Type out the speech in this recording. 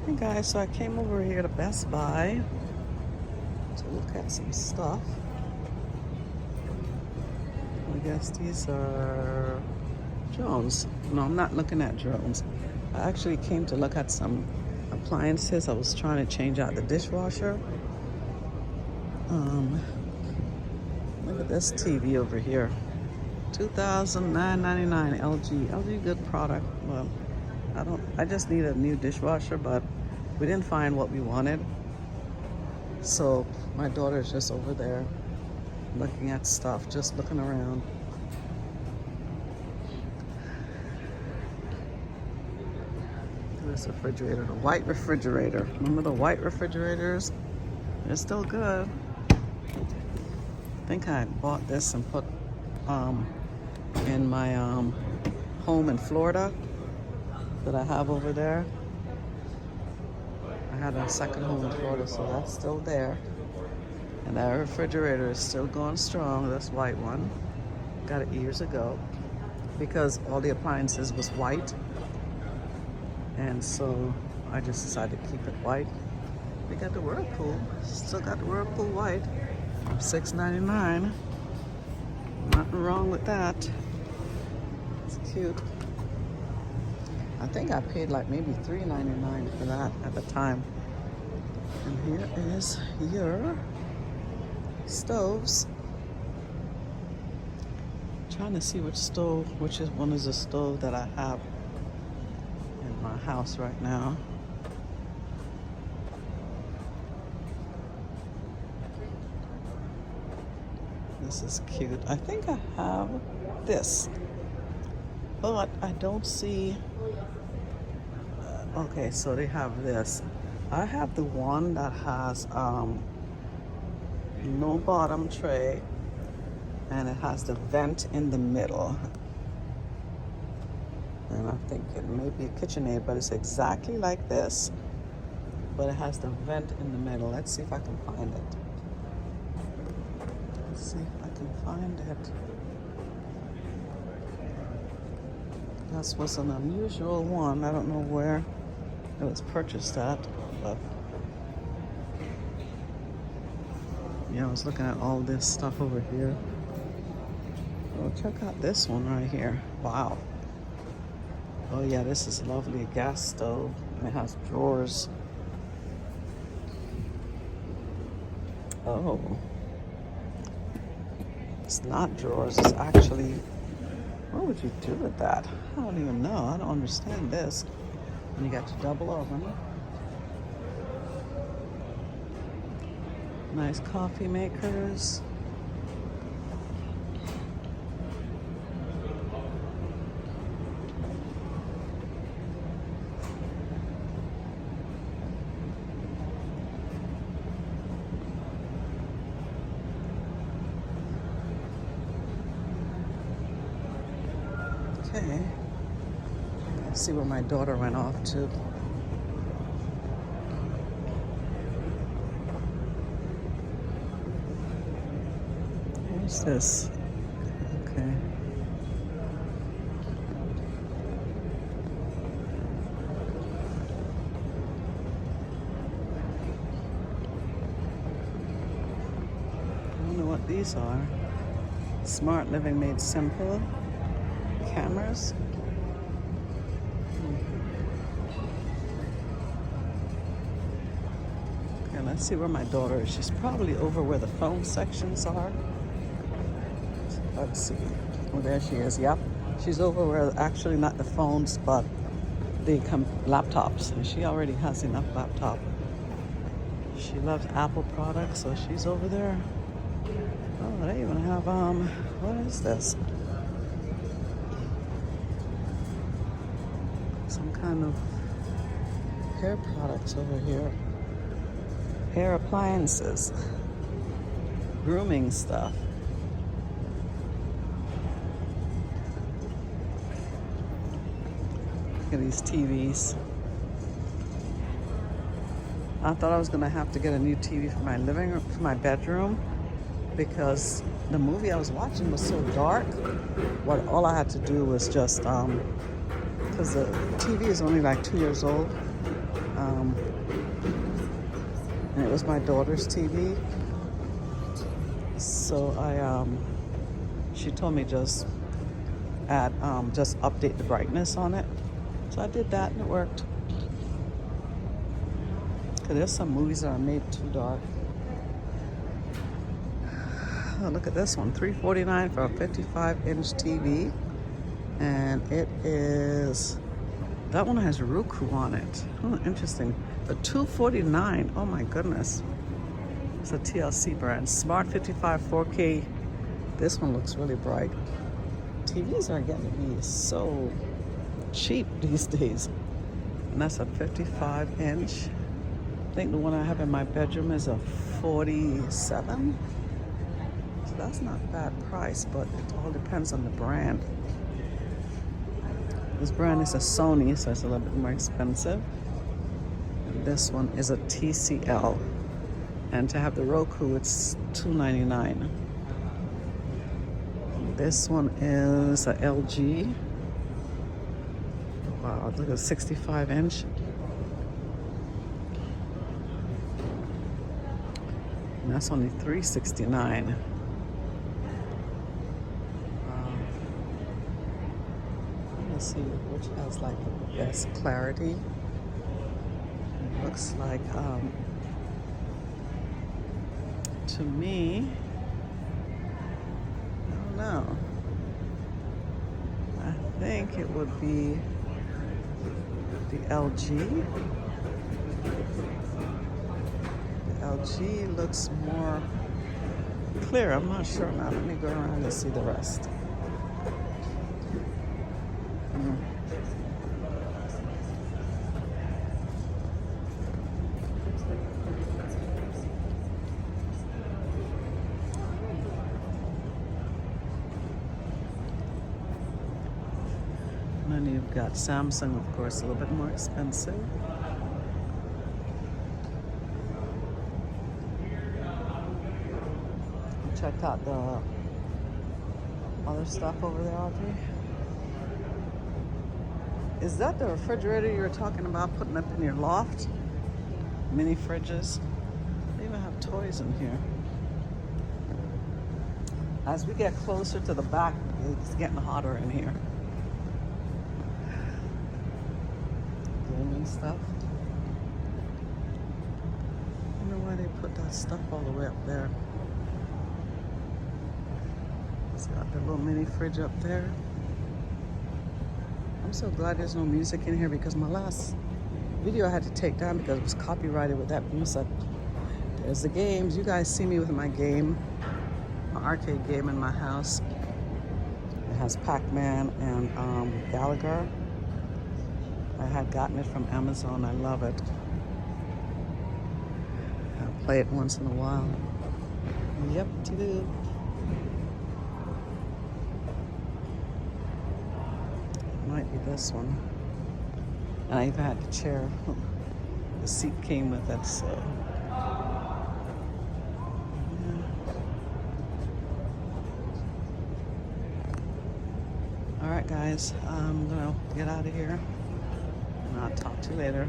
Hey guys, so I came over here to Best Buy to look at some stuff. I guess these are drones. No, I'm not looking at drones. I actually came to look at some appliances. I was trying to change out the dishwasher. Look at this TV over here. $2,999 LG. LG, good product. Well, I just need a new dishwasher, but we didn't find what we wanted. So my daughter's just over there looking at stuff, just looking around. This refrigerator, the white refrigerator. Remember the white refrigerators? They're still good. I think I bought this and put in my home in Florida that I have over there. I had a second home in Florida, so that's still there. And that refrigerator is still going strong. This white one. Got it years ago because all the appliances was white. And so I just decided to keep it white. We got the Whirlpool. Still got the Whirlpool white. $6.99. Nothing wrong with that. It's cute. I think I paid like maybe $3.99 for that at the time. And here is your stoves. Trying to see which one is the stove that I have in my house right now. This is cute. I think I have this, but I don't see. Okay, so they have this. I have the one that has no bottom tray, and it has the vent in the middle. And I think it may be a KitchenAid, but it's exactly like this, but it has the vent in the middle. Let's see if I can find it. Let's see if I can find it. This was an unusual one. I don't know where it was purchased at, but yeah, I was looking at all this stuff over here. Oh, check out this one right here. Wow. Oh yeah, this is lovely. A gas stove, and it has drawers. Oh, it's not drawers. It's actually, what would you do with that? I don't even know. I don't understand this. And you got your double oven. Nice coffee makers. Okay. Let's see where my daughter went off to. What's this? Okay. I don't know what these are. Smart Living Made Simple. Cameras. Okay, let's see where my daughter is. She's probably over where the phone sections are. Let's see. Oh, there she is. Yep. She's over where actually not the phones, but the laptops. And she already has enough laptop. She loves Apple products, so she's over there. Oh, they even have, what is this? Some kind of hair products over here. Hair appliances. Grooming stuff. Look at these TVs. I thought I was gonna have to get a new TV for my living room, for my bedroom, because the movie I was watching was so dark. All I had to do was just, because the TV is only like 2 years old, and it was my daughter's TV. So she told me just update the brightness on it. So I did that and it worked. Cause there's some movies that are made too dark. Oh, look at this one, $349 for a 55-inch TV. And it is, that one has Roku on it. Oh, interesting. The $249, oh my goodness. It's a TLC brand. Smart 55 4K. This one looks really bright. TVs are getting to be so cheap these days. And that's a 55-inch. I think the one I have in my bedroom is a 47. So that's not a bad price, but it all depends on the brand. This brand is a Sony, so it's a little bit more expensive. And this one is a TCL. And to have the Roku, it's $299. This one is a LG. Wow, look at a 65-inch. And that's only $369. Let's see which has like the best clarity. It looks like, to me, I don't know. I think it would be the LG. The LG looks more clear. I'm not sure now. Let me go around and see the rest. And then you've got Samsung, of course, a little bit more expensive. Check out the other stuff over there, Audrey. Is that the refrigerator you were talking about putting up in your loft? Mini fridges. They even have toys in here. As we get closer to the back, it's getting hotter in here. Gaming stuff. I don't know why they put that stuff all the way up there. It's got the little mini fridge up there. I'm so glad there's no music in here because my last video I had to take down because it was copyrighted with that music. There's the games. You guys see me with my game, my arcade game in my house. It has Pac-Man and Gallagher. I had gotten it from Amazon. I love it. I play it once in a while. Yep, to do. Might be this one. And I even had the chair. The seat came with it, so. All right, guys, I'm gonna get out of here, and I'll talk to you later.